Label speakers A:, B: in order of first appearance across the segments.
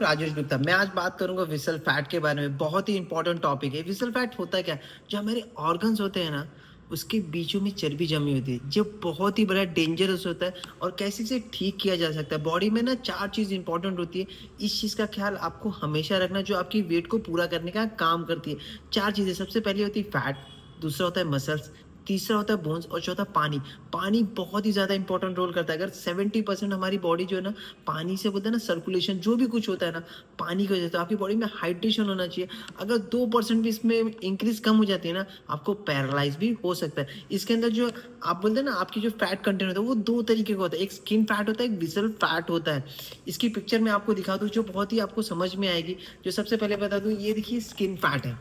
A: राजेश गुप्ता। मैं आज बात करूंगा विसल फैट के बारे में। बहुत ही इंपॉर्टेंट टॉपिक है। विसल फैट होता क्या है? जो हमारे ऑर्गन्स होते हैं ना, उसके बीचों में चर्बी जमी होती है, जो बहुत ही बड़ा डेंजरस होता है। और कैसे इसे ठीक किया जा सकता है? बॉडी में ना 4 चीज़ इंपॉर्टेंट होती है। इस चीज़ का ख्याल आपको हमेशा रखना, जो आपकी वेट को पूरा करने का काम करती है। 4 चीज़ें। सबसे पहले होती है फैट, दूसरा होता है मसल्स, तीसरा होता है बोन्स, और चौथा पानी। पानी बहुत ही ज़्यादा इंपॉर्टेंट रोल करता है। अगर 70% हमारी बॉडी जो है ना, पानी से बोलते हैं ना, सर्कुलेशन जो भी कुछ होता है ना, पानी की वजह से, तो आपकी बॉडी में हाइड्रेशन होना चाहिए। अगर 2% भी इसमें इंक्रीज कम हो जाती है ना, आपको पैरालाइज भी हो सकता है। इसके अंदर जो आप बोलते हैं ना, आपकी जो फैट कंटेंट होता है वो 2 तरीके का होता है। एक स्किन फैट होता है, एक विसल फैट होता है। इसकी पिक्चर मैं आपको दिखा दूँ जो बहुत ही आपको समझ में आएगी। जो सबसे पहले बता दूँ, ये देखिए स्किन फैट है।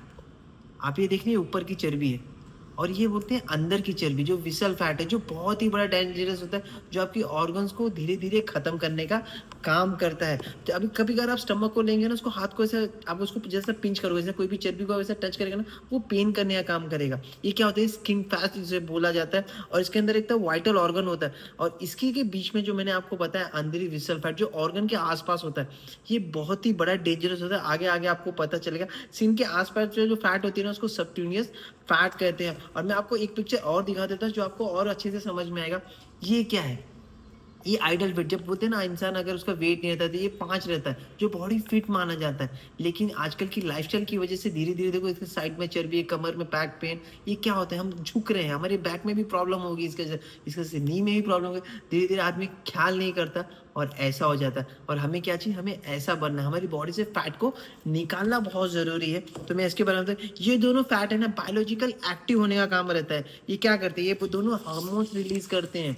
A: आप ये देख रहे हैं, ऊपर की चर्बी है। और ये बोलते हैं अंदर की चर्बी, जो विसल फैट है, जो बहुत ही बड़ा डेंजरस होता है, जो आपकी ऑर्गन्स को धीरे धीरे खत्म करने का काम करता है। तो अभी कभी अगर आप स्टमक को लेंगे ना, उसको हाथ को ऐसे आप उसको जैसे पिंच करोगे, जैसे कोई भी चर्बी को वैसे टच करेगा ना, वो पेन करने का काम करेगा। ये क्या होता है? स्किन फैट जिसे बोला जाता है। और इसके अंदर एक तो वाइटल ऑर्गन होता है, और इसकी के बीच में जो मैंने आपको बताया अंदरी विसल फैट, जो ऑर्गन के आसपास होता है, ये बहुत ही बड़ा डेंजरस होता है। आगे आगे आपको पता चलेगा। स्किन के आसपास जो फैट होती है ना, उसको सबक्यूनियस फैट कहते हैं। और मैं आपको एक पिक्चर और दिखा देता हूँ जो आपको और अच्छे से समझ में आएगा। ये क्या है? ये आइडल वेट। जब बोलते हैं ना, इंसान अगर उसका वेट नहीं रहता तो ये 5 रहता है, जो बॉडी फिट माना जाता है। लेकिन आजकल की लाइफस्टाइल की वजह से धीरे धीरे देखो, इसके साइड में चर्बी है, कमर में बैक पेन। ये क्या होता है? हम झुक रहे हैं, हमारे बैक में भी प्रॉब्लम होगी, इसके नी में भी प्रॉब्लम होगी। धीरे धीरे आदमी ख्याल नहीं करता और ऐसा हो जाता है। और हमें क्या चाहिए? हमें ऐसा बनना है। हमारी बॉडी से फैट को निकालना बहुत ज़रूरी है। तो मैं इसके बारे में ये दोनों फैट है ना, बायोलॉजिकल एक्टिव होने का काम रहता है। ये क्या करते हैं? ये दोनों हार्मोन्स रिलीज करते हैं।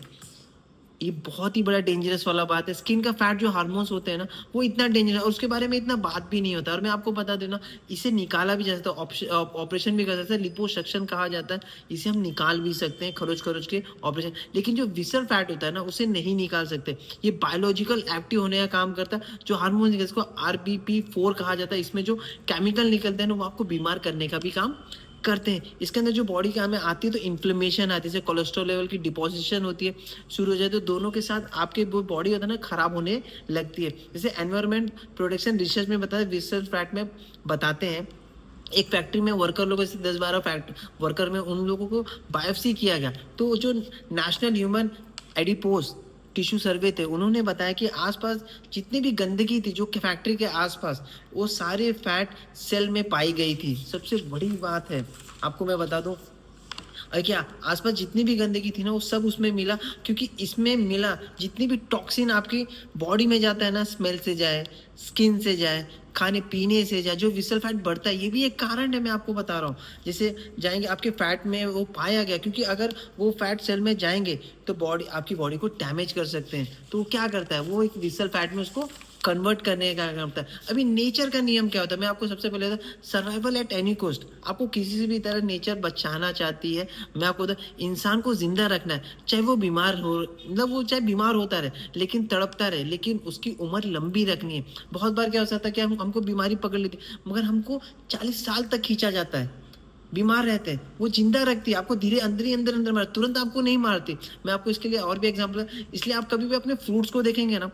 A: ये बहुत ही बड़ा डेंजरस वाला बात है। स्किन का फैट जो हार्मोन्स होते हैं ना, वो इतना डेंजरस, और उसके बारे में इतना बात भी नहीं होता। और मैं आपको बता दूं ना, इसे निकाला भी जा सकता है, ऑपरेशन भी कर सकते हैं, लिपोसक्शन कहा जाता है। इसे हम निकाल भी सकते हैं, खरोच खरोच के ऑपरेशन। लेकिन जो विसल फैट होता है ना, उसे नहीं निकाल सकते। ये बायोलॉजिकल एक्टिव होने का काम करता है। जो हार्मोन, इसको RBP4 कहा जाता है, इसमें जो केमिकल निकलते हैं ना, वो आपको बीमार करने का भी काम करते हैं। इसके अंदर जो बॉडी का में आती है, तो इन्फ्लेमेशन आती है, जैसे कोलेस्ट्रॉल लेवल की डिपोजिशन होती है, शुरू हो जाए, तो दोनों के साथ आपके वो बॉडी होता है ना, खराब होने लगती है। जैसे एनवायरमेंट प्रोटेक्शन रिसर्च में बताया, विसल फैट में बताते हैं, एक फैक्ट्री में वर्कर लोगों से 10-12 वर्कर में उन लोगों को बायोप्सी किया गया। तो जो नेशनल ह्यूमन एडिपोज टिश्यू सर्वे थे, उन्होंने बताया कि आसपास जितनी भी गंदगी थी, जो कि फैक्ट्री के आसपास, वो सारे फैट सेल में पाई गई थी। सबसे बड़ी बात है, आपको मैं बता दूं, और क्या आसपास जितनी भी गंदगी थी ना, वो सब उसमें मिला। क्योंकि इसमें मिला जितनी भी टॉक्सिन आपकी बॉडी में जाता है ना, स्मेल से जाए, स्किन से जाए, खाने पीने से जाए, जो विसल फैट बढ़ता है, ये भी एक कारण है। मैं आपको बता रहा हूँ, जैसे जाएंगे आपके फैट में वो पाया गया, क्योंकि अगर वो फैट सेल में जाएंगे तो बॉडी, आपकी बॉडी को डैमेज कर सकते हैं। तो वो क्या करता है? वो एक विसल फैट में उसको कन्वर्ट करने का काम करता है। अभी नेचर का नियम क्या होता है? मैं आपको सबसे पहले सर्वाइवल एट एनी कॉस्ट। आपको किसी से भी तरह नेचर बचाना चाहती है। मैं आपको इंसान को जिंदा रखना है, चाहे वो बीमार हो, मतलब वो चाहे बीमार होता रहे लेकिन तड़पता रहे, लेकिन उसकी उम्र लंबी रखनी है। बहुत बार क्या हो सकता है कि हमको बीमारी पकड़ लेती है, मगर हमको 40 साल तक खींचा जाता है, बीमार रहते हैं। वो जिंदा रखती है, आपको धीरे अंदर ही अंदर अंदर मार, तुरंत आपको नहीं मारती। मैं आपको इसके लिए और भी एग्जांपल है। इसलिए आप कभी भी अपने फ्रूट्स को देखेंगे ना,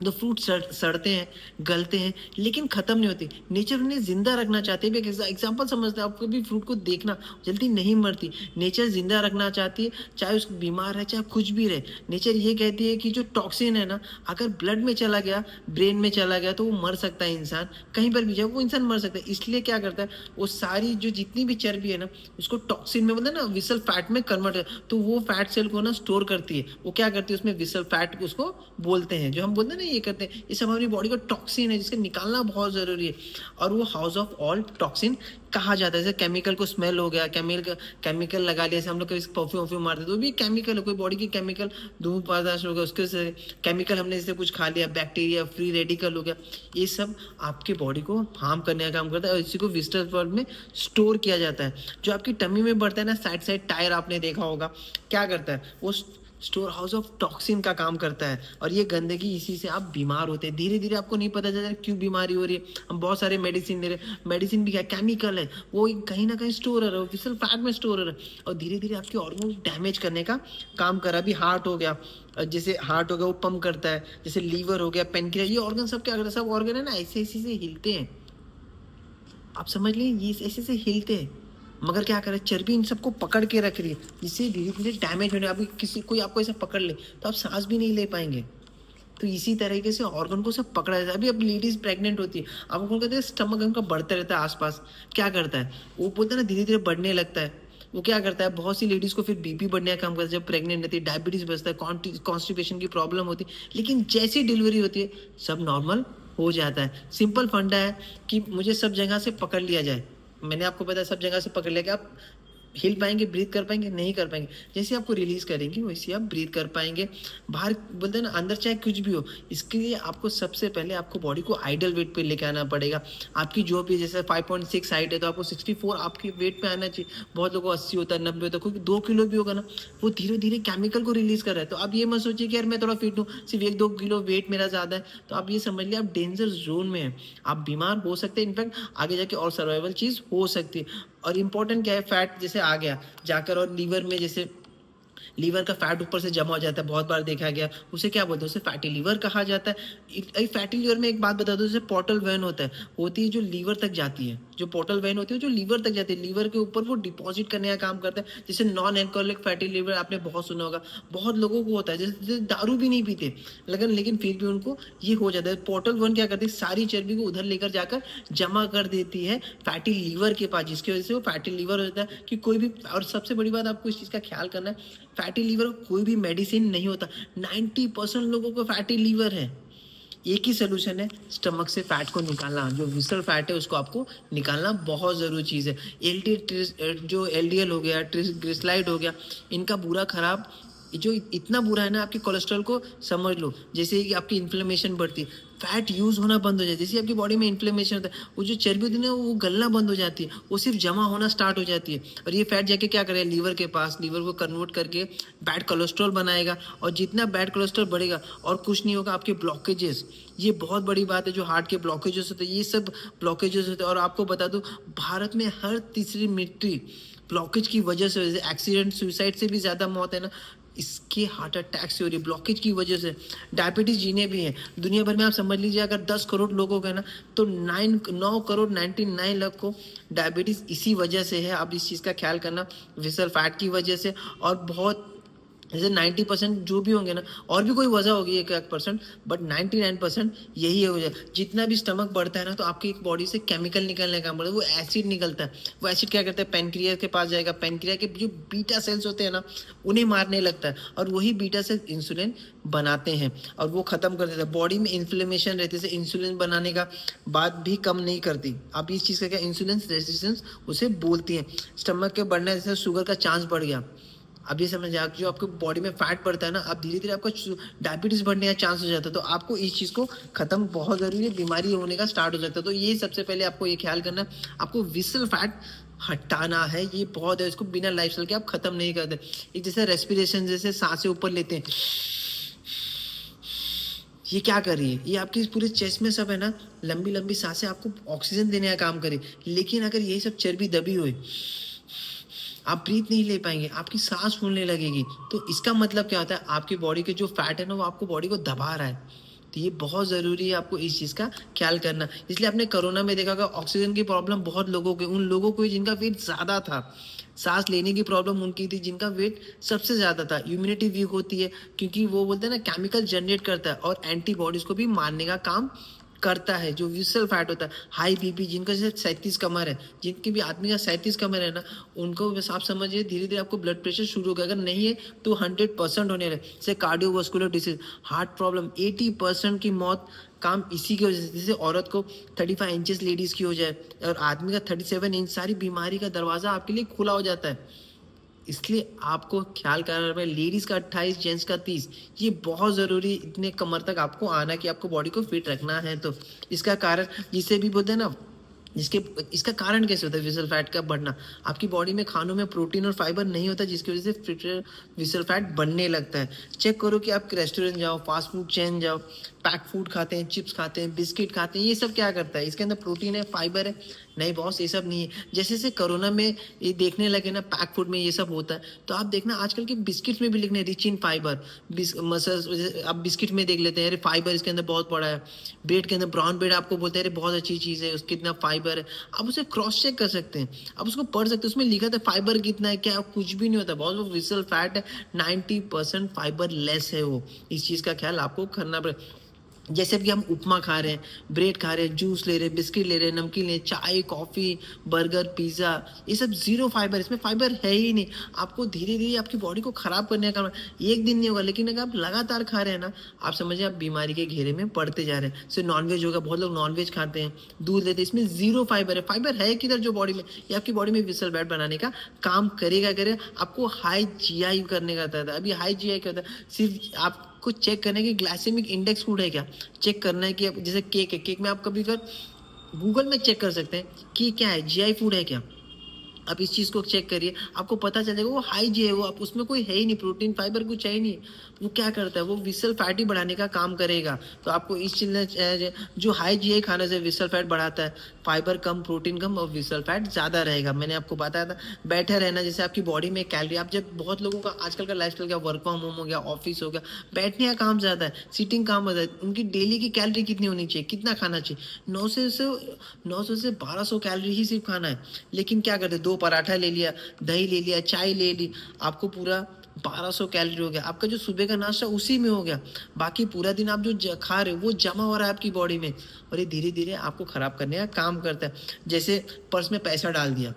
A: तो फ्रूट सड़ते हैं, गलते हैं, लेकिन खत्म नहीं होती। नेचर उन्हें जिंदा रखना चाहती है। एग्जाम्पल समझते हैं, आप कभी फ्रूट को देखना, जल्दी नहीं मरती। नेचर जिंदा रखना चाहती है, चाहे उसको बीमार है, चाहे कुछ भी रहे। नेचर ये कहती है कि जो टॉक्सिन है ना, अगर ब्लड में चला गया, ब्रेन में चला गया, तो वो मर सकता है इंसान। कहीं पर भी जाए वो इंसान मर सकता है। इसलिए क्या करता है, वो सारी जो जितनी भी चर्बी है ना, उसको टॉक्सिन में, मतलब ना विसल फैट में कन्वर्ट है। तो वो फैट सेल को ना स्टोर करती है। वो क्या करती है, उसमें विसल फैट उसको बोलते हैं, जो हम बोलते हैं ना, ये करते हैं। ये सब हमारी बॉडी का टॉक्सिन है, जिसका निकालना बहुत जरूरी है। और वो हाउस ऑफ ऑल टॉक्सिन कहा जाता है। जैसे केमिकल को स्मेल हो गया, केमिकल लगा लिया, जैसे हम लोग कभी परफ्यूम वफ्यूम मारते तो भी केमिकल है। कोई बॉडी की केमिकल धूप पदार्थ हो गया, उसके से केमिकल हमने जैसे कुछ खा लिया, बैक्टीरिया फ्री रेडिकल हो गया, ये सब आपके बॉडी को हार्म करने का काम करता है। और इसी को विस्टल वर्ल्ड में स्टोर किया जाता है। जो आपकी टमी में बढ़ता है ना, साइड साइड टायर आपने देखा होगा, क्या करता है वो? स्टोर हाउस ऑफ टॉक्सिन का काम करता है, और ये गंदगी, इसी से आप बीमार होते हैं। धीरे धीरे आपको नहीं पता चलता क्यों बीमारी हो रही है। हम बहुत सारे मेडिसिन ले रहे हैं, मेडिसिन भी क्या केमिकल है, वो कहीं ना कहीं स्टोर हो रहा है, विसल फैट में स्टोर हो रहा है, और धीरे धीरे आपके ऑर्गन डैमेज करने का काम कर रहा है। अभी हार्ट हो गया, जैसे हार्ट हो गया वो पंप करता है, जैसे लीवर हो गया, पेनक्रियास, ये ऑर्गन सब क्या करता है, सब ऑर्गन है ना ऐसे ऐसे से हिलते हैं। आप समझ लीजिए ये ऐसे ऐसे हिलते हैं, मगर क्या करे, चर्बी इन सबको पकड़ के रख रही है, जिससे धीरे धीरे डैमेज होने। अभी किसी कोई आपको ऐसा पकड़ ले तो आप सांस भी नहीं ले पाएंगे। तो इसी तरीके से ऑर्गन को सब पकड़ा जाता है। अभी अब लेडीज प्रेग्नेंट होती है, आप उनको कहते हैं स्टमक उनका बढ़ता रहता है आसपास, क्या करता है वो, बोलते हैं ना धीरे धीरे बढ़ने लगता है। वो क्या करता है, बहुत सी लेडीज को फिर बीपी बढ़ने का काम करता है, जब प्रेग्नेंट रहती है डायबिटीज बढ़ता है, कॉन्स्टिपेशन की प्रॉब्लम होती है। लेकिन जैसी डिलीवरी होती है सब नॉर्मल हो जाता है। सिंपल फंडा है कि मुझे सब जगह से पकड़ लिया जाए। मैंने आपको बताया सब जगह से पकड़ लिया कि आप हिल पाएंगे, ब्रीथ कर पाएंगे, नहीं कर पाएंगे। जैसे आपको रिलीज करेंगे वैसे आप ब्रीथ कर पाएंगे। बाहर बोलते हैं ना, अंदर चाहे कुछ भी हो, इसके लिए आपको सबसे पहले आपको बॉडी को आइडल वेट पे लेके आना पड़ेगा। आपकी जो भी जैसे 5.6 हाइट है तो आपको 64 आपकी वेट पे आना चाहिए। बहुत लोगों को 80 होता है, 90 होता है, क्योंकि 2 किलो भी होगा ना, वो धीरे धीरे केमिकल को रिलीज कर रहा है। तो आप ये मत सोचिए कि यार मैं थोड़ा फिट हूँ, सिर्फ 1-2 किलो वेट मेरा ज्यादा है, तो आप ये समझ लिया आप डेंजर जोन में है, आप बीमार हो सकते हैं। इनफैक्ट आगे जाके और सर्वाइवल चीज हो सकती है। और इम्पोर्टेंट क्या है, फैट जैसे आ गया जाकर और लीवर में, जैसे लीवर का फैट ऊपर से जमा हो जाता है, बहुत बार देखा गया, उसे क्या बोलते हैं, उसे फैटी लीवर कहा जाता है। फैटी लीवर में एक बात बता दो, जैसे पोर्टल वेन होता है, होती है जो लीवर तक जाती है, जो पोर्टल वेन होती है जो लीवर तक जाती है, लीवर के ऊपर वो डिपॉजिट करने का काम करता है। जैसे नॉन एल्कोहलिक फैटी लीवर आपने बहुत सुना होगा, बहुत लोगों को होता है, जैसे दारू भी नहीं पीते लेकिन फिर भी उनको ये हो जाता है। पोर्टल वन क्या करती है, सारी चर्बी को उधर लेकर जाकर जमा कर देती है फैटी लीवर के पास, जिसकी वजह से वो फैटी लीवर हो जाता है। कि कोई भी, और सबसे बड़ी बात आपको इस चीज़ का ख्याल करना है, फैटी लीवर कोई भी मेडिसिन नहीं होता। 90% लोगों को फैटी लीवर है। एक ही सोल्यूशन है, स्टमक से फैट को निकालना, जो विसरल फैट है उसको आपको निकालना बहुत ज़रूरी चीज़ है। जो एलडीएल हो गया, ट्रिग्लिसराइड हो गया, इनका बुरा खराब, जो इतना बुरा है ना, आपके कोलेस्ट्रॉल को समझ लो, जैसे कि आपकी इन्फ्लेमेशन बढ़ती है, फैट यूज होना बंद हो जाती है। जैसे आपकी बॉडी में इन्फ्लेमेशन होता है, वो जो चर्बी होती है ना वो गलना बंद हो जाती है, वो सिर्फ जमा होना स्टार्ट हो जाती है। और ये फैट जाके क्या करेगा, लीवर के पास, लीवर को कन्वर्ट करके बैड कोलेस्ट्रॉल बनाएगा, और जितना बैड कोलेस्ट्रॉल बढ़ेगा और कुछ नहीं होगा, आपके ब्लॉकेजेस, ये बहुत बड़ी बात है, जो हार्ट के ब्लॉकेजेस होते हैं, ये सब ब्लॉकेजेस होते हैं। और आपको बता दूं, भारत में हर तीसरी मृत्यु ब्लॉकेज की वजह से, एक्सीडेंट सुसाइड से भी ज़्यादा मौत है ना, इसके हार्ट अटैक से हो रही है, ब्लॉकेज की वजह से। डायबिटीज जिन्हें भी है दुनिया भर में, आप समझ लीजिए अगर 10 करोड़ लोगों का है ना, तो 9 करोड़ 99 लाख को डायबिटीज इसी वजह से है। आप इस चीज़ का ख्याल करना, विसरल फैट की वजह से। और बहुत जैसे 90% जो भी होंगे ना, और भी कोई वजह होगी 1% बट 99% यही है वजह। जितना भी स्टमक बढ़ता है ना, तो आपकी एक बॉडी से केमिकल निकलने का बढ़ता है, वो एसिड निकलता है। वो एसिड क्या करता है, पेनक्रियास के पास जाएगा, पेनक्रिया के जो बीटा सेल्स होते हैं ना, उन्हें मारने लगता है, और वही बीटा सेल इंसुलिन बनाते हैं, और वो खत्म कर देता है। बॉडी में इन्फ्लेमेशन रहती है, इंसुलिन बनाने का बात भी कम नहीं करती। आप इस चीज़ का क्या, इंसुलिन रेजिस्टेंस उसे बोलती है। स्टमक के बढ़ने से शुगर का चांस बढ़ गया। अब ये समझ आप, जो आपको बॉडी में फैट बढ़ता है ना, आप धीरे धीरे आपका डायबिटीज बढ़ने का चांस हो जाता है। तो आपको इस चीज़ को खत्म बहुत ज़रूरी है, बीमारी होने का स्टार्ट हो सकता है। तो ये सबसे पहले आपको ये ख्याल करना है, आपको विसरल फैट हटाना है, ये बहुत है, इसको बिना लाइफस्टाइल के आप खत्म नहीं करते। एक जैसे रेस्पिरेशन, जैसे सांसें ऊपर लेते हैं, ये क्या कर रही है, ये आपकी पूरे चेस्ट में सब है ना, लंबी लंबी सांसें आपको ऑक्सीजन देने का काम करे। लेकिन अगर यही सब चर्बी दबी हुई, आप ब्रीथ नहीं ले पाएंगे, आपकी सांस फूलने लगेगी। तो इसका मतलब क्या होता है, आपकी बॉडी के जो फैट है ना, वो आपको बॉडी को दबा रहा है। तो ये बहुत ज़रूरी है आपको इस चीज़ का ख्याल करना। इसलिए आपने कोरोना में देखा होगा, ऑक्सीजन की प्रॉब्लम बहुत लोगों को, उन लोगों को जिनका वेट ज़्यादा था, सांस लेने की प्रॉब्लम उनकी थी जिनका वेट सबसे ज़्यादा था। इम्यूनिटी वीक होती है, क्योंकि वो बोलते हैं ना केमिकल जनरेट करता है, और एंटीबॉडीज़ को भी मारने का काम करता है, जो विसरल फैट होता है। हाई बीपी, जिनका जैसे 37 कमर है, जिनकी भी आदमी का 37 कमर है ना, उनको बस आप समझिए धीरे धीरे आपको ब्लड प्रेशर शुरू होगा। अगर नहीं है तो 100% होने लगे। जैसे कार्डियोवास्कुलर डिसीज, हार्ट प्रॉब्लम, 80% की मौत काम इसी की वजह से। जैसे औरत को 35 इंचेस लेडीज की हो जाए, और आदमी का 37 इंच, सारी बीमारी का दरवाजा आपके लिए खुला हो जाता है। इसलिए आपको ख्याल करना है, लेडीज का 28, जेंट्स का 30, ये बहुत ज़रूरी, इतने कमर तक आपको आना कि आपको बॉडी को फिट रखना है। तो इसका कारण, जिसे भी बोलते हैं ना जिसके इसका कारण कैसे होता है विसल फैट का बढ़ना? आपकी बॉडी में खानों में प्रोटीन और फाइबर नहीं होता, जिसकी वजह से फिर विसल फैट बढ़ने लगता है। चेक करो कि आप रेस्टोरेंट जाओ, फास्ट फूड चेन जाओ, पैक फूड खाते हैं, चिप्स खाते हैं, बिस्किट खाते हैं, ये सब क्या करता है? इसके अंदर प्रोटीन है, फाइबर है? नहीं बॉस, ये सब नहीं है। जैसे जैसे कोरोना में ये देखने लगे ना पैक फूड में ये सब होता है, तो आप देखना आजकल के बिस्किट्स में भी लिखने रिच इन फाइबर। मसल्स आप बिस्किट में देख लेते हैं, अरे फाइबर इसके अंदर बहुत पड़ा है। ब्रेड के अंदर ब्राउन ब्रेड आपको बोलते हैं अरे बहुत अच्छी चीज़ है, उसके इतना फाइबर है। आप उसे क्रॉस चेक कर सकते हैं, आप उसको पढ़ सकते हैं, उसमें लिखा था फाइबर कितना है, क्या कुछ भी नहीं होता बहुत। वो विसल फैट है, 90% फाइबर लेस है वो। इस चीज़ का ख्याल आपको करना पड़ेगा। जैसे कि हम उपमा खा रहे हैं, ब्रेड खा रहे हैं, जूस ले रहे हैं, बिस्किट ले रहे हैं, नमकीन ले रहे हैं, चाय, कॉफ़ी, बर्गर, पिज़्ज़ा, ये सब ज़ीरो फाइबर, इसमें फाइबर है ही नहीं। आपको धीरे-धीरे आपकी बॉडी को ख़राब करने का काम है। एक दिन नहीं होगा, लेकिन अगर आप लगातार खा रहे हैं ना, आप समझिए आप बीमारी के घेरे में पड़ते जा रहे हैं। जैसे नॉन-वेज होगा, बहुत लोग नॉन-वेज खाते हैं, दूध लेते हैं, इसमें ज़ीरो फाइबर है। फाइबर है किधर जो बॉडी में? ये आपकी बॉडी में विसल फैट बनाने का काम करेगा। आपको हाई जीआई करने का रहता है। अभी हाई जीआई क्या होता है? सिर्फ आपको चेक करना है कि ग्लाइसेमिक इंडेक्स फूड है क्या? चेक करना है कि जैसे केक है, केक में आप कभी कर गूगल में चेक कर सकते हैं कि क्या है, जीआई फूड है क्या। आप इस चीज़ को चेक करिए, आपको पता चल जाएगा वो हाई जी है, वो आप उसमें कोई है ही नहीं, प्रोटीन फाइबर कुछ है ही नहीं। वो क्या करता है? वो विसल फैट ही बढ़ाने का काम करेगा। तो आपको इस चीज़ जो हाई जी खाने से विसल फैट बढ़ाता है, फाइबर कम, प्रोटीन कम और विसल फैट ज़्यादा रहेगा। मैंने आपको बताया था बैठे रहना, जैसे आपकी बॉडी में कैलोरी, आप जब बहुत लोगों का आजकल का लाइफस्टाइल क्या, वर्क फ्रॉम होम हो गया, ऑफिस हो गया, बैठने का काम ज़्यादा है, सीटिंग काम होता है, उनकी डेली की कैलोरी कितनी होनी चाहिए, कितना खाना चाहिए? 900 से 1200 कैलोरी ही सिर्फ खाना है। लेकिन क्या करते, दो पराठा ले लिया, दही ले लिया, चाय ले ली, आपको पूरा 1200 कैलोरी हो गया। आपका जो सुबह का नाश्ता उसी में हो गया, बाकी पूरा दिन आप जो खा रहे हो वो जमा हो रहा है आपकी बॉडी में, और ये धीरे धीरे आपको खराब करने का काम करता है। जैसे पर्स में पैसा डाल दिया,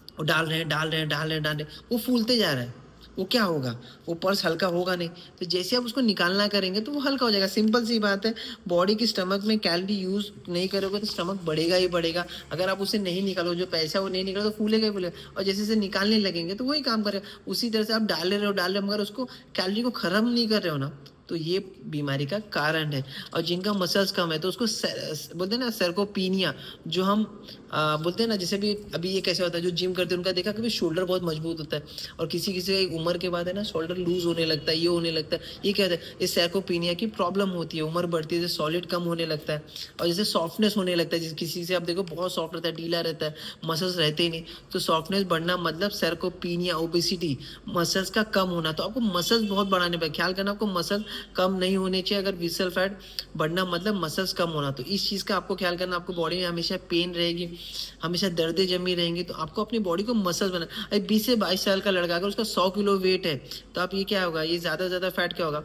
A: वो डाल रहे हैं, वो फूलते जा रहा है, वो क्या होगा? वो पर्स हल्का होगा नहीं। तो जैसे आप उसको निकालना करेंगे तो वो हल्का हो जाएगा। सिंपल सी बात है, बॉडी की स्टमक में कैलोरी यूज़ नहीं करोगे तो स्टमक बढ़ेगा ही बढ़ेगा। अगर आप उसे नहीं निकालो, जो पैसा वो नहीं निकालो, तो फूलेगा ही फूलेगा, और जैसे जैसे निकालने लगेंगे तो वही काम करेगा। उसी तरह से आप डाल रहे हो, मगर उसको कैलोरी को ख़त्म नहीं कर रहे हो ना, तो ये बीमारी का कारण है। और जिनका मसल्स कम है तो उसको बोलते हैं ना सर्कोपीनिया, जो हम बोलते हैं ना, जैसे भी अभी ये कैसे होता है, जो जिम करते हैं उनका देखा कभी शोल्डर बहुत मजबूत होता है, और किसी किसी एक उम्र के बाद है ना शोल्डर लूज होने लगता है, ये होने लगता है। ये क्या होता है? इस सर्कोपीनिया की प्रॉब्लम होती है, उम्र बढ़ती है, जैसे सॉलिड कम होने लगता है, और जैसे सॉफ्टनेस होने लगता है। जैसे किसी से आप देखो बहुत सॉफ्ट रहता है, ढीला रहता है, मसल्स रहते ही नहीं, तो सॉफ्टनेस बढ़ना मतलब सर्कोपीनिया, ओबेसिटी, मसल्स का कम होना। तो आपको मसल्स बहुत बढ़ाने पर ख्याल करना, आपको मसल कम नहीं होने चाहिए। अगर विसल फैट बढ़ना मतलब मसल्स कम होना, तो इस चीज़ का आपको ख्याल करना। आपको बॉडी में हमेशा पेन रहेगी, हमेशा दर्दें जमी रहेंगी, तो आपको अपनी बॉडी को मसल्स बना। अरे 20 से 22 साल का लड़का अगर उसका 100 किलो वेट है, तो आप ये क्या होगा, ये ज़्यादा से ज़्यादा फैट क्या होगा?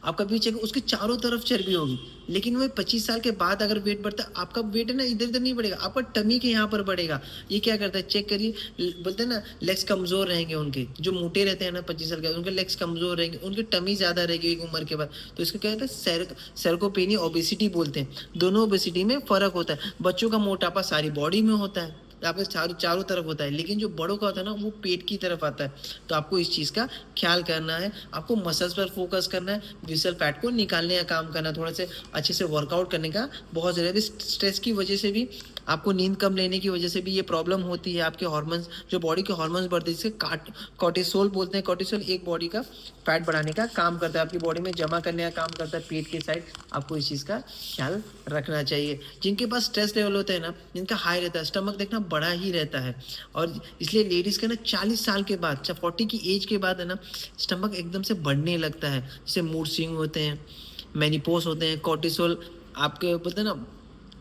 A: आपका पीछे उसके चारों तरफ चर्बी होगी। लेकिन वो 25 साल के बाद अगर वेट बढ़ता है, आपका वेट है ना इधर उधर नहीं बढ़ेगा, आपका टमी के यहाँ पर बढ़ेगा। ये क्या करता है? चेक करिए, बोलते हैं ना लेग्स कमजोर रहेंगे उनके, जो मोटे रहते हैं ना 25 साल के, उनके लेग्स कमजोर रहेंगे, उनकी टमी ज्यादा रहेगी एक उम्र के बाद। तो इसको क्या कहते हैं? सर्कोपेनिया, ओबेसिटी बोलते हैं। दोनों ओबेसिटी में फर्क होता है। बच्चों का मोटापा सारी बॉडी में होता है, आपके चारों तरफ होता है, लेकिन जो बड़ों का होता है ना वो पेट की तरफ आता है। तो आपको इस चीज़ का ख्याल करना है, आपको मसल्स पर फोकस करना है, विसल फैट को निकालने का काम करना है, थोड़ा से अच्छे से वर्कआउट करने का बहुत ज़रूरी है। स्ट्रेस की वजह से भी, आपको नींद कम लेने की वजह से भी ये प्रॉब्लम होती है। आपके हार्मोन्स, जो बॉडी के हार्मोन्स बढ़ते हैं, जिसके कॉर्टिसोल बोलते हैं। कॉर्टिसोल एक बॉडी का फैट बढ़ाने का काम करता है, आपकी बॉडी में जमा करने का काम करता है पेट के साइड। आपको इस चीज़ का ख्याल रखना चाहिए। जिनके पास स्ट्रेस लेवल होता है ना, जिनका हाई रहता है, स्टमक देखना बड़ा ही रहता है, और इसलिए लेडीज़ का ना 40 साल के बाद, 40 की एज के बाद है ना स्टमक एकदम से बढ़ने लगता है। जैसे मूड स्विंग होते हैं, मेनिपोज होते हैं, कॉर्टिसोल आपके बोलते हैं ना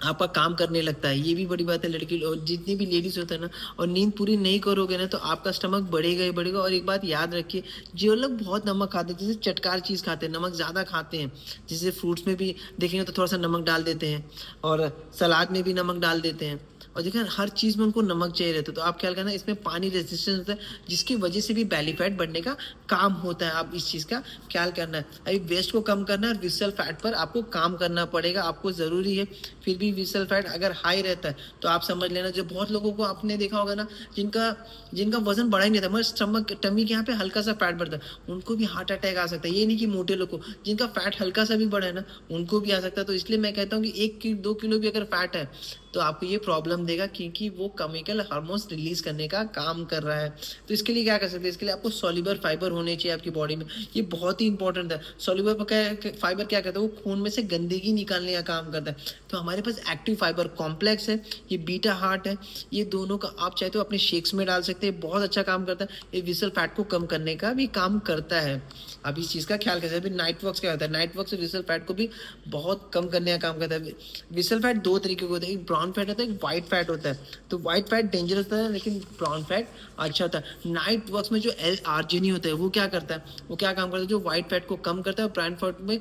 A: आपका काम करने लगता है। ये भी बड़ी बात है लड़की और जितनी भी लेडीज होता है ना, और नींद पूरी नहीं करोगे ना तो आपका स्टमक बढ़ेगा ही बढ़ेगा। और एक बात याद रखिए, जो लोग बहुत नमक खाते हैं, जैसे चटकार चीज़ खाते हैं, नमक ज़्यादा खाते हैं, जैसे फ्रूट्स में भी देखेंगे तो थोड़ा सा नमक डाल देते हैं, और सलाद में भी नमक डाल देते हैं, और देखिए हर चीज़ में उनको नमक चाहिए रहता है, तो आप ख्याल करना इसमें पानी रेजिस्टेंस होता है, जिसकी वजह से भी बेली फैट बढ़ने का काम होता है। आप इस चीज़ का ख्याल करना है। अभी वेस्ट को कम करना है और विसरल फैट पर आपको काम करना पड़ेगा, आपको ज़रूरी है। फिर भी विसरल फैट अगर हाई रहता है तो आप समझ लेना, जो बहुत लोगों को आपने देखा होगा ना, जिनका जिनका वजन बढ़ा ही नहीं था, मगर स्टमक टमी के यहाँ पे हल्का सा फैट बढ़ता है, उनको भी हार्ट अटैक आ सकता है। ये नहीं कि मोटे लोग को, जिनका फैट हल्का सा भी बढ़ा है ना, उनको भी आ सकता है। तो इसलिए मैं कहता हूँ कि 1-2 किलो भी अगर फैट है तो आपको ये प्रॉब्लम देगा, क्योंकि वो केमिकल हार्मोन्स रिलीज करने का काम कर रहा है। तो इसके लिए क्या कर सकते हैं, इसके लिए आपको सॉल्युबल फाइबर होने चाहिए आपकी बॉडी में। ये बहुत ही इंपॉर्टेंट है। सॉल्युबल फाइबर क्या करता है, वो खून में से गंदगी निकालने का काम करता है। तो हमारे पास एक्टिव फाइबर कॉम्प्लेक्स है, ये बीटा हार्ट है, ये दोनों का आप चाहे तो अपने शेक्स में डाल सकते हैं, बहुत अच्छा काम करता है। ये विसल फैट को कम करने का भी काम करता है। अब इस चीज़ का ख्याल करते हैं। अभी नाइट वर्क्स क्या होता है, नाइट वर्क से विसल फैट को भी बहुत कम करने का काम करता है। विसल फैट दो तरीके के होते हैं, एक ब्राउन फैट होता है, एक वाइट फैट होता है। तो वाइट फैट डेंजरस होता है, लेकिन ब्राउन फैट अच्छा होता है। नाइट वर्क्स में जो एल आर्जिनिन होता है वो क्या करता है, वो क्या काम करता है, जो व्हाइट फैट को कम करता है, ब्राउन फैट में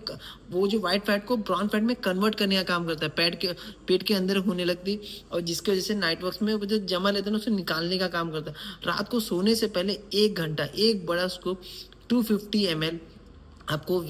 A: वो जो व्हाइट फैट को ब्राउन फैट में कन्वर्ट करने का काम करता है, पेट के अंदर होने लगती, और जिसकी वजह से नाइट वर्क्स में वो जो जमा लेते हैं ना, उसे निकालने का काम करता है। रात को सोने से पहले 1 घंटा एक बड़ा स्कूप 250 ml आपको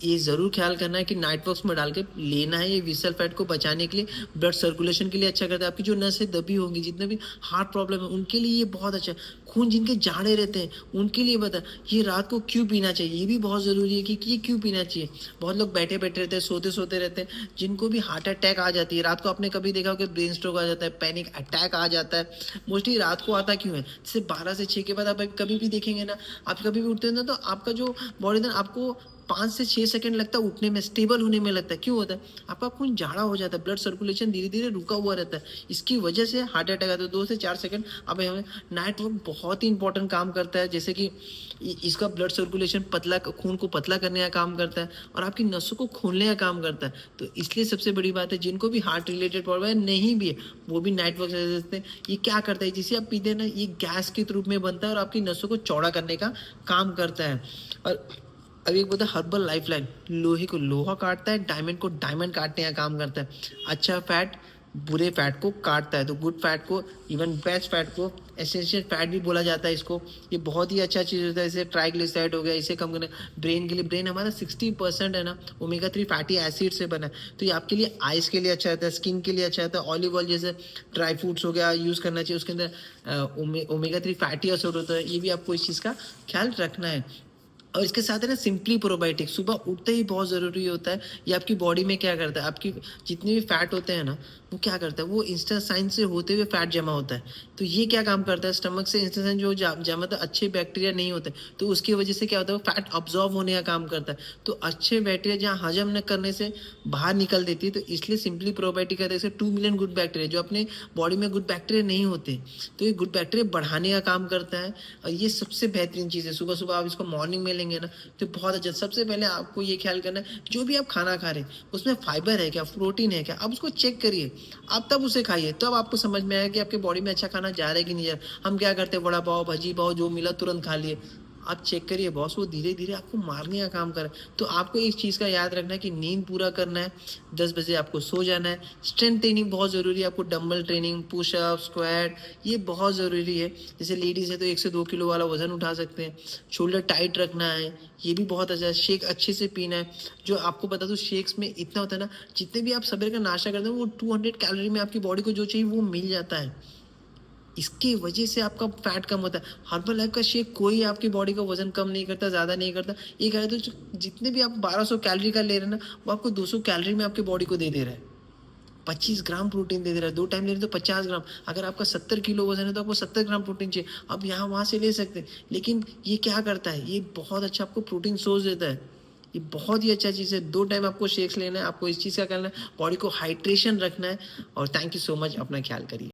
A: ये ज़रूर ख्याल करना है कि नाइट वर्क्स में डाल के लेना है। ये विसल फैट को बचाने के लिए, ब्लड सर्कुलेशन के लिए अच्छा करता है। आपकी जो नसें दबी होंगी, जितने भी हार्ट प्रॉब्लम है, उनके लिए ये बहुत अच्छा है। खून जिनके जाड़े रहते हैं उनके लिए बता, ये रात को क्यों पीना चाहिए, ये भी बहुत ज़रूरी है कि ये क्यों पीना चाहिए। बहुत लोग बैठे बैठे रहते हैं, सोते सोते रहते हैं, जिनको भी हार्ट अटैक आ जाती है रात को। आपने कभी देखा हो कि ब्रेन स्ट्रोक आ जाता है, पैनिक अटैक आ जाता है, मोस्टली रात को आता क्यों है। जैसे 12 से 6 के बाद आप कभी भी देखेंगे ना, आप कभी भी उठते हैं ना, तो आपका जो बॉडी ना, आपको 5 से 6 सेकंड लगता है उठने में, स्टेबल होने में लगता है। क्यों होता है, आपका खून जाड़ा हो जाता है, ब्लड सर्कुलेशन धीरे धीरे रुका हुआ रहता है, इसकी वजह से हार्ट अटैक आता है। 2 से 4 सेकंड। अब हमें नाइट वर्क बहुत ही इंपॉर्टेंट काम करता है, जैसे कि इसका ब्लड सर्कुलेशन पतला, खून को पतला करने का काम करता है, और आपकी नसों को खोलने का काम करता है। तो इसलिए सबसे बड़ी बात है, जिनको भी हार्ट रिलेटेड प्रॉब्लम है, नहीं भी है, वो भी नाइट वर्क से सकते हैं। ये क्या करता है, जिसे आप पीते हैं ना, ये गैस के रूप में बनता है और आपकी नसों को चौड़ा करने का काम करता है। और अब एक बोलता है हर्बल लाइफलाइन, लोहे को लोहा काटता है, डायमंड को डायमंड काटने का काम करता है। अच्छा फैट बुरे फैट को काटता है, तो गुड फैट को, इवन बेस्ट फैट को एसेंशियल फैट भी बोला जाता है इसको। ये बहुत ही अच्छा चीज़ होता है। जैसे ट्राइग्लिसराइड हो गया, इसे कम करना। ब्रेन के लिए, ब्रेन हमारा 60% है ना ओमेगा 3 फैटी एसिड से बना है, तो ये आपके लिए आइज के लिए अच्छा रहता है, स्किन के लिए अच्छा रहता है। ऑलिव ऑयल जैसे ड्राई फ्रूट्स हो गया, यूज़ करना चाहिए, उसके अंदर ओमेगा 3 फैटी एसिड होता है। ये भी आपको इस चीज़ का ख्याल रखना है। और इसके साथ है ना सिंपली प्रोबायोटिक, सुबह उठते ही बहुत ज़रूरी होता है। ये आपकी बॉडी में क्या करता है, आपकी जितने भी फैट होते हैं ना, वो क्या करता है, वो इंटेस्टाइन से होते हुए फैट जमा होता है। तो ये क्या काम करता है, स्टमक से इंटेस्टाइन जो जमा तो अच्छे बैक्टीरिया नहीं होते, तो उसकी वजह से क्या होता है, वो फैट अब्जॉर्व होने का काम करता है। तो अच्छे बैक्टीरिया जहाँ हजम न करने से बाहर निकल देती है, तो इसलिए सिंपली प्रोबायोटिक कहते हैं। जैसे 2 मिलियन गुड बैक्टीरिया जो अपने बॉडी में गुड बैक्टीरिया नहीं होते, तो ये गुड बैक्टीरिया बढ़ाने का काम करता है। और ये सबसे बेहतरीन चीज़ है। सुबह सुबह आप इसको मॉर्निंग में लेंगे ना, तो बहुत अच्छा। सबसे पहले आपको ये ख्याल करना है, जो भी आप खाना खा रहे हैं उसमें फाइबर है क्या, प्रोटीन है क्या, आप उसको चेक करिए। आप तब उसे खाइए, तब आपको समझ में आएगा कि आपके बॉडी में अच्छा खाना जा रहा है कि नहीं जा रहा। हम क्या करते हैं, वड़ा पाव, भजी पाव, जो मिला तुरंत खा लिए। आप चेक करिए बॉस, वो धीरे धीरे आपको मारने का काम करे। तो आपको एक चीज़ का याद रखना है कि नींद पूरा करना है, 10 बजे आपको सो जाना है। स्ट्रेंथ ट्रेनिंग बहुत ज़रूरी है, आपको डंबल ट्रेनिंग, पुशअप, स्क्वाट, ये बहुत ज़रूरी है। जैसे लेडीज़ है तो 1 से 2 किलो वाला वजन उठा सकते हैं। शोल्डर टाइट रखना है, ये भी बहुत अच्छा है। शेक अच्छे से पीना है। जो आपको बता दूँ, शेक्स में इतना होता है ना, जितने भी आप सवेरे का नाश्ता करते हैं, वो 200 कैलोरी में आपकी बॉडी को जो चाहिए वो मिल जाता है। इसकी वजह से आपका फैट कम होता है। हर्बल लाइफ का शेक कोई आपकी बॉडी का वजन कम नहीं करता, ज़्यादा नहीं करता। ये कह रहे तो जितने भी आप 1200 कैलोरी का ले रहे हैं ना, वो आपको 200 कैलोरी में आपकी बॉडी को दे दे रहा है। 25 ग्राम प्रोटीन दे दे रहा है। 2 टाइम ले रहे हैं तो 50 ग्राम। अगर आपका 70 किलो वजन है तो आपको 70 ग्राम प्रोटीन चाहिए। आप यहाँ वहाँ से ले सकते हैं, लेकिन ये क्या करता है, ये बहुत अच्छा आपको प्रोटीन सोर्स देता है। ये बहुत ही अच्छा चीज़ है। 2 टाइम आपको शेक्स लेना है, आपको इस चीज़ का करना है, बॉडी को हाइड्रेशन रखना है। और थैंक यू सो मच, अपना ख्याल करिए।